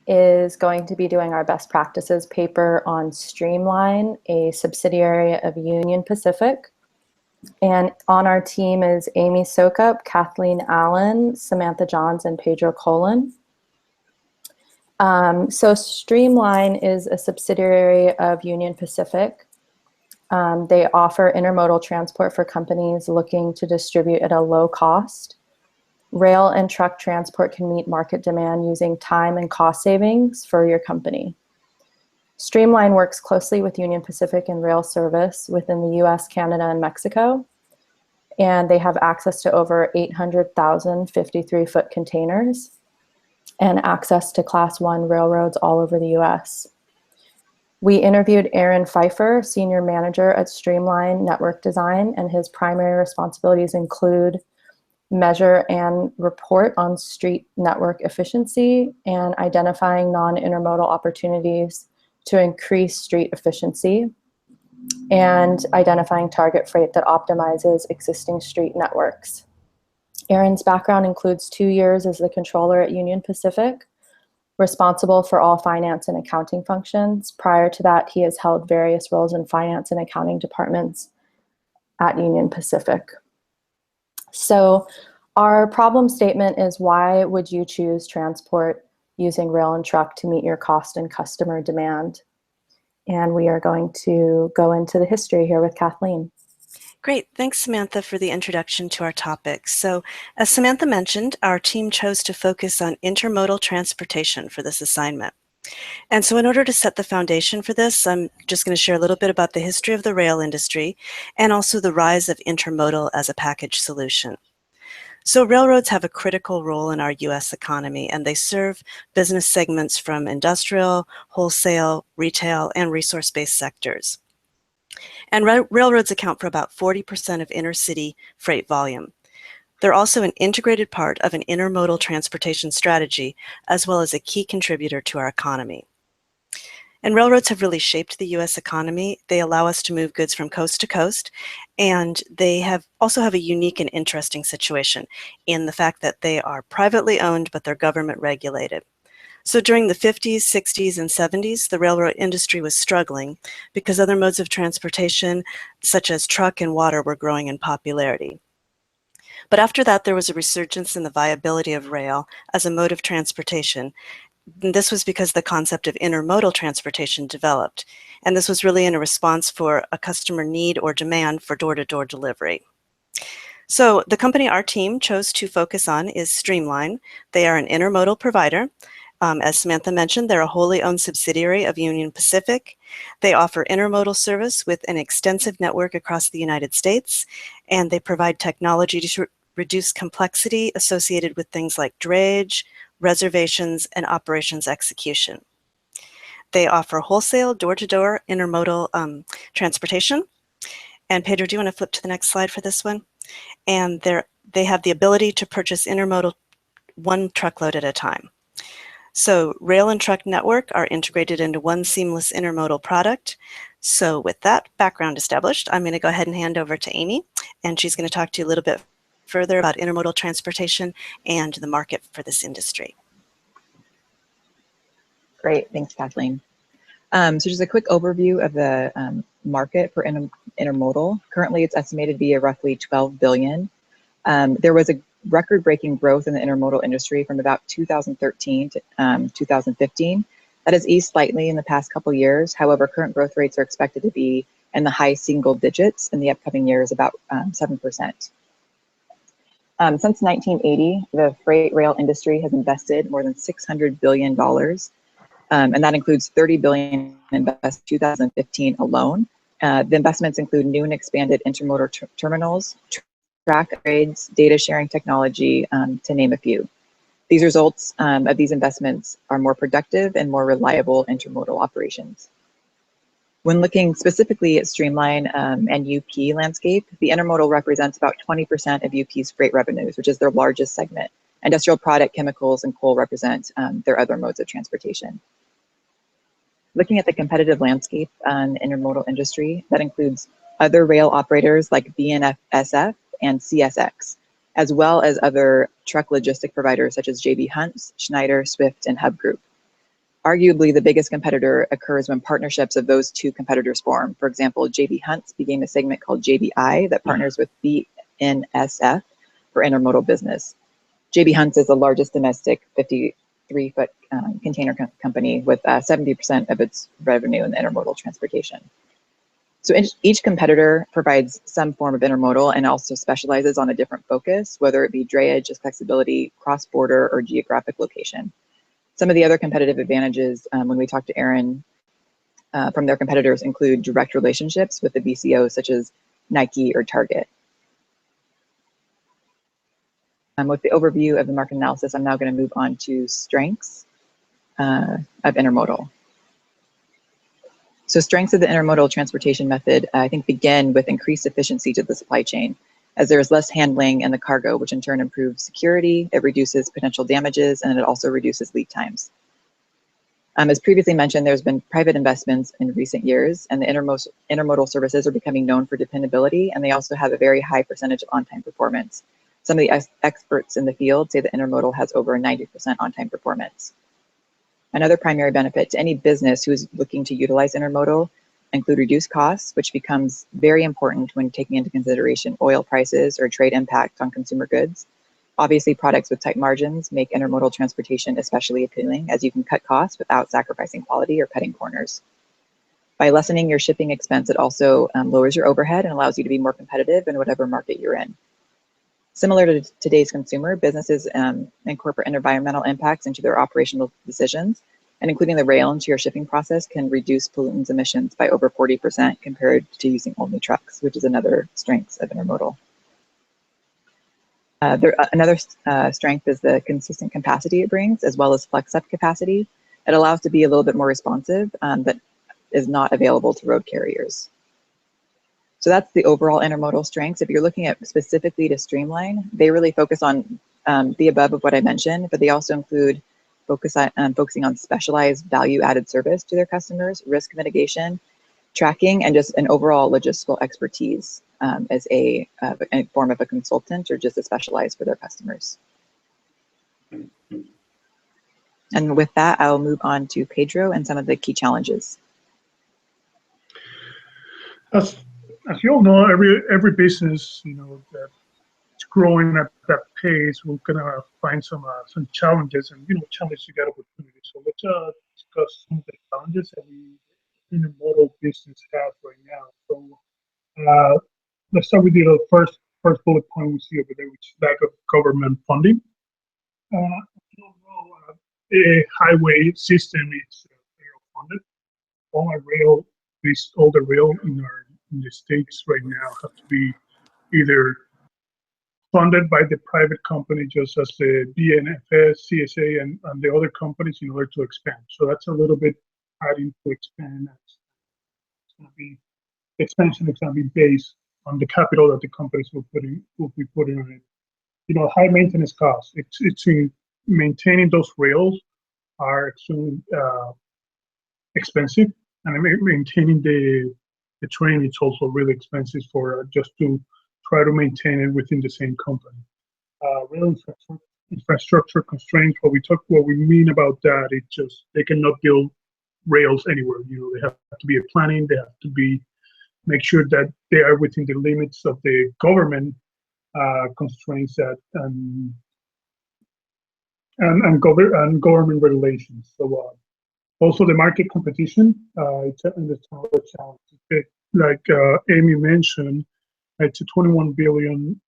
is going to be doing our best practices paper on Streamline, a subsidiary of Union Pacific. And on our team is Amy Sokup, Kathleen Allen, Samantha Johns, and Pedro Colon. So Streamline is a subsidiary of Union Pacific. They offer intermodal transport for companies looking to distribute at a low cost. Rail and truck transport can meet market demand using time and cost savings for your company. Streamline works closely with Union Pacific and rail service within the US, Canada, and Mexico. And they have access to over 800,000 53-foot containers and access to Class 1 railroads all over the US. We interviewed Aaron Pfeiffer, Senior Manager at Streamline Network Design, and his primary responsibilities include measure and report on street network efficiency and identifying non-intermodal opportunities to increase street efficiency and identifying target freight that optimizes existing street networks. Aaron's background includes 2 years as the controller at Union Pacific, responsible for all finance and accounting functions. Prior to that, he has held various roles in finance and accounting departments at Union Pacific. So our problem statement is, why would you choose transport using rail and truck to meet your cost and customer demand? And we are going to go into the history here with Kathleen. Great. Thanks, Samantha, for the introduction to our topic. So, as Samantha mentioned, our team chose to focus on intermodal transportation for this assignment. And so in order to set the foundation for this, I'm just going to share a little bit about the history of the rail industry and also the rise of intermodal as a package solution. So railroads have a critical role in our U.S. economy, and they serve business segments from industrial, wholesale, retail, and resource-based sectors. And railroads account for about 40% of intercity freight volume. They're also an integrated part of an intermodal transportation strategy, as well as a key contributor to our economy. And railroads have really shaped the U.S. economy. They allow us to move goods from coast to coast, and they also have a unique and interesting situation in the fact that they are privately owned, but they're government regulated. So during the 50s, 60s, and 70s, the railroad industry was struggling because other modes of transportation, such as truck and water, were growing in popularity. But after that, there was a resurgence in the viability of rail as a mode of transportation. This was because the concept of intermodal transportation developed, and this was really in a response for a customer need or demand for door-to-door delivery. So the company our team chose to focus on is Streamline. They are an intermodal provider. As Samantha mentioned, they're a wholly owned subsidiary of Union Pacific. They offer intermodal service with an extensive network across the United States, and they provide technology to reduce complexity associated with things like drayage, reservations, and operations execution. They offer wholesale, door-to-door intermodal transportation. And Pedro, do you want to flip to the next slide for this one? And they have the ability to purchase intermodal one truckload at a time. So rail and truck network are integrated into one seamless intermodal product. So with that background established, I'm going to go ahead and hand over to Amy, and she's going to talk to you a little bit further about intermodal transportation and the market for this industry. Great, thanks, Kathleen. So just a quick overview of the market for intermodal. Currently, it's estimated to be roughly $12 billion. There was a record-breaking growth in the intermodal industry from about 2013 to 2015. That has eased slightly in the past couple years. However, current growth rates are expected to be in the high single digits in the upcoming years, about 7%. Since 1980, the freight rail industry has invested more than $600 billion, and that includes $30 billion invested in 2015 alone. The investments include new and expanded intermodal terminals, track upgrades, data sharing technology, to name a few. These results of these investments are more productive and more reliable intermodal operations. When looking specifically at Streamline and UP landscape, the intermodal represents about 20% of UP's freight revenues, which is their largest segment. Industrial product, chemicals, and coal represent their other modes of transportation. Looking at the competitive landscape in the intermodal industry, that includes other rail operators like BNSF and CSX, as well as other truck logistic providers such as JB Hunt, Schneider, Swift, and Hub Group. Arguably, the biggest competitor occurs when partnerships of those two competitors form. For example, JB Hunt's began a segment called JBI that partners with BNSF for intermodal business. JB Hunt's is the largest domestic 53-foot container company with 70% of its revenue in the intermodal transportation. So each competitor provides some form of intermodal and also specializes on a different focus, whether it be drayage, accessibility, cross-border, or geographic location. Some of the other competitive advantages when we talk to Aaron from their competitors include direct relationships with the BCOs such as Nike or Target. With the overview of the market analysis, I'm now going to move on to strengths of intermodal. So strengths of the intermodal transportation method, I think, begin with increased efficiency to the supply chain, as there is less handling in the cargo, which in turn improves security, it reduces potential damages, and it also reduces lead times. As previously mentioned, there's been private investments in recent years, and the intermodal services are becoming known for dependability, and they also have a very high percentage of on-time performance. Some of the experts in the field say that intermodal has over a 90% on-time performance. Another primary benefit to any business who is looking to utilize intermodal include reduced costs, which becomes very important when taking into consideration oil prices or trade impact on consumer goods. Obviously, products with tight margins make intermodal transportation especially appealing, as you can cut costs without sacrificing quality or cutting corners. By lessening your shipping expense, it also lowers your overhead and allows you to be more competitive in whatever market you're in. Similar to today's consumer, businesses incorporate environmental impacts into their operational decisions, and including the rail into your shipping process can reduce pollutants emissions by over 40% compared to using only trucks, which is another strength of intermodal. Another strength is the consistent capacity it brings, as well as flex-up capacity. It allows to be a little bit more responsive, but is not available to road carriers. So that's the overall intermodal strengths. If you're looking at specifically to streamline, they really focus on the above of what I mentioned, but they also include focusing on specialized value-added service to their customers, risk mitigation, tracking, and just an overall logistical expertise as a form of a consultant or just a specialized for their customers. And with that, I'll move on to Pedro and some of the key challenges. As you all know, every business, that's growing at that pace, we're gonna find some challenges, and challenges to get opportunities. So let's discuss some of the challenges that we in the model business have right now. So let's start with the first bullet point we see over there, which is lack of government funding. A highway system is federal funded. All the rail in the States right now have to be either funded by the private company, just as the BNFS, CSA, and the other companies in order to expand. So that's a little bit adding to expand. It's going to be expansion is going to be based on the capital that the companies will be putting on it. High maintenance costs. It's in maintaining those rails are extremely expensive, and maintaining the train, it's also really expensive for just to try to maintain it within the same company. Rail infrastructure constraints. What we mean about that, it's just they cannot build rails anywhere. They have to be a planning. They have to make sure that they are within the limits of the government constraints that and government regulations. So also the market competition. It's another challenge. Like Amy mentioned, it's a 21 billion,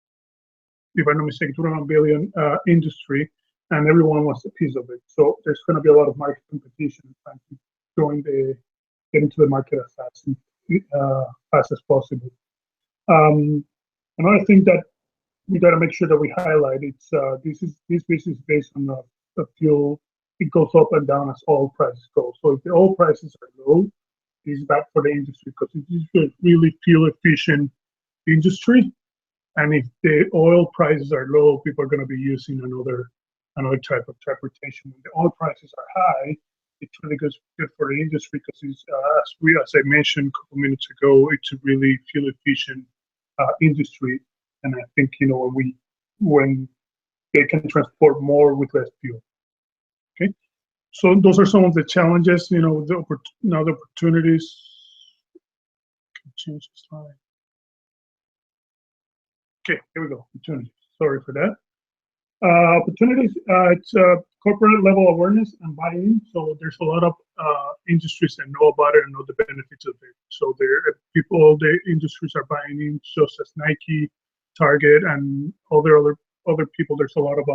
if I'm not mistaken, 21 billion industry, and everyone wants a piece of it. So there's going to be a lot of market competition trying to get into the market as fast as possible. Another thing that we got to make sure that we highlight, this business is based on the fuel. It goes up and down as oil prices go. So if the oil prices are low, it's bad for the industry because it is a really fuel efficient industry. And if the oil prices are low, people are going to be using another type of transportation. When the oil prices are high, it's really good for the industry because it's, as I mentioned a couple minutes ago, it's a really fuel efficient industry. And I think when they can transport more with less fuel. Okay. So those are some of the challenges, now the opportunities. Can change the slide. Okay, here we go. Opportunities. Sorry for that. Opportunities. It's corporate level awareness and buy-in. So there's a lot of industries that know about it and know the benefits of it. So the industries are buying in, just as Nike, Target, and other people. There's a lot of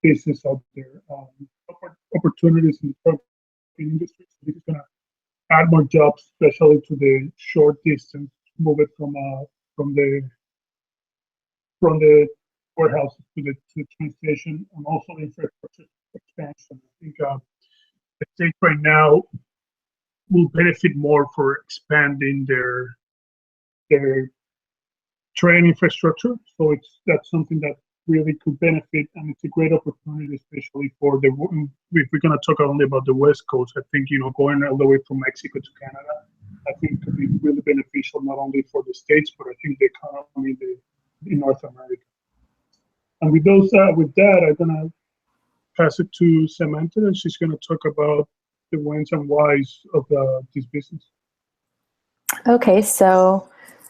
business out there. Opportunities in the industry. So this is going to add more jobs, especially to the short distance. Move it from the warehouse to the train station, and also infrastructure expansion. I think the state right now will benefit more for expanding their train infrastructure. So that's something that really could benefit, and it's a great opportunity, especially for if we're going to talk only about the West Coast. I think going all the way from Mexico to Canada, I think could be really beneficial not only for the states, but I think the economy in North America. And with that, I'm gonna pass it to Samantha, and she's gonna talk about the whens and whys of this business. Okay, so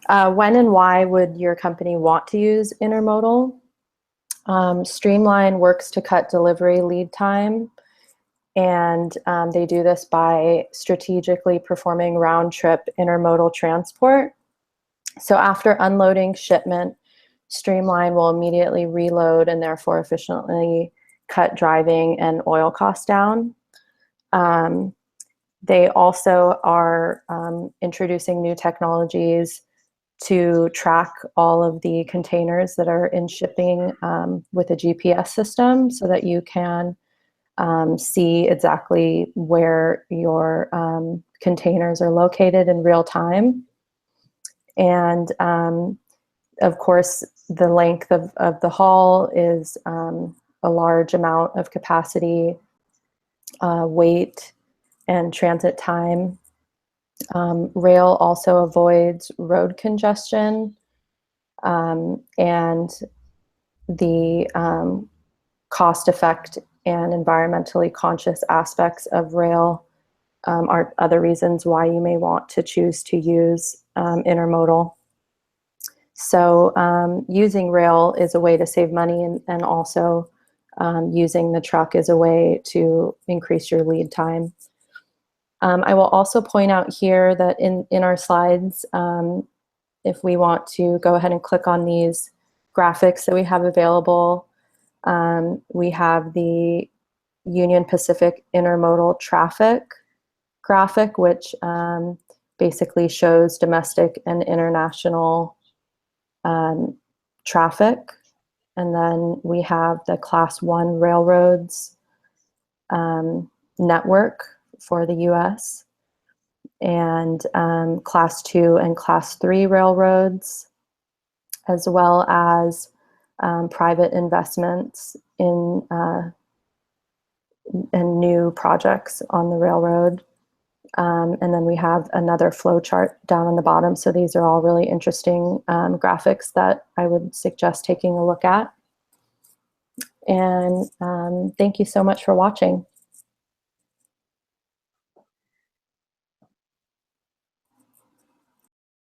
when and why would your company want to use intermodal? Streamline works to cut delivery lead time, and they do this by strategically performing round-trip intermodal transport. So after unloading shipment, Streamline will immediately reload and therefore efficiently cut driving and oil costs down. They also are introducing new technologies to track all of the containers that are in shipping with a GPS system, so that you can see exactly where your containers are located in real time. And of course, the length of the haul is a large amount of capacity, weight, and transit time. Rail also avoids road congestion, and the cost effect and environmentally conscious aspects of rail are other reasons why you may want to choose to use intermodal. So using rail is a way to save money, and also using the truck is a way to increase your lead time. I will also point out here that in our slides, if we want to go ahead and click on these graphics that we have available, we have the Union Pacific intermodal traffic graphic, which basically shows domestic and international traffic. And then we have the Class 1 railroads network for the US, and Class 2 and Class 3 railroads, as well as private investments in new projects on the railroad. And then we have another flow chart down on the bottom. So these are all really interesting graphics that I would suggest taking a look at. And thank you so much for watching.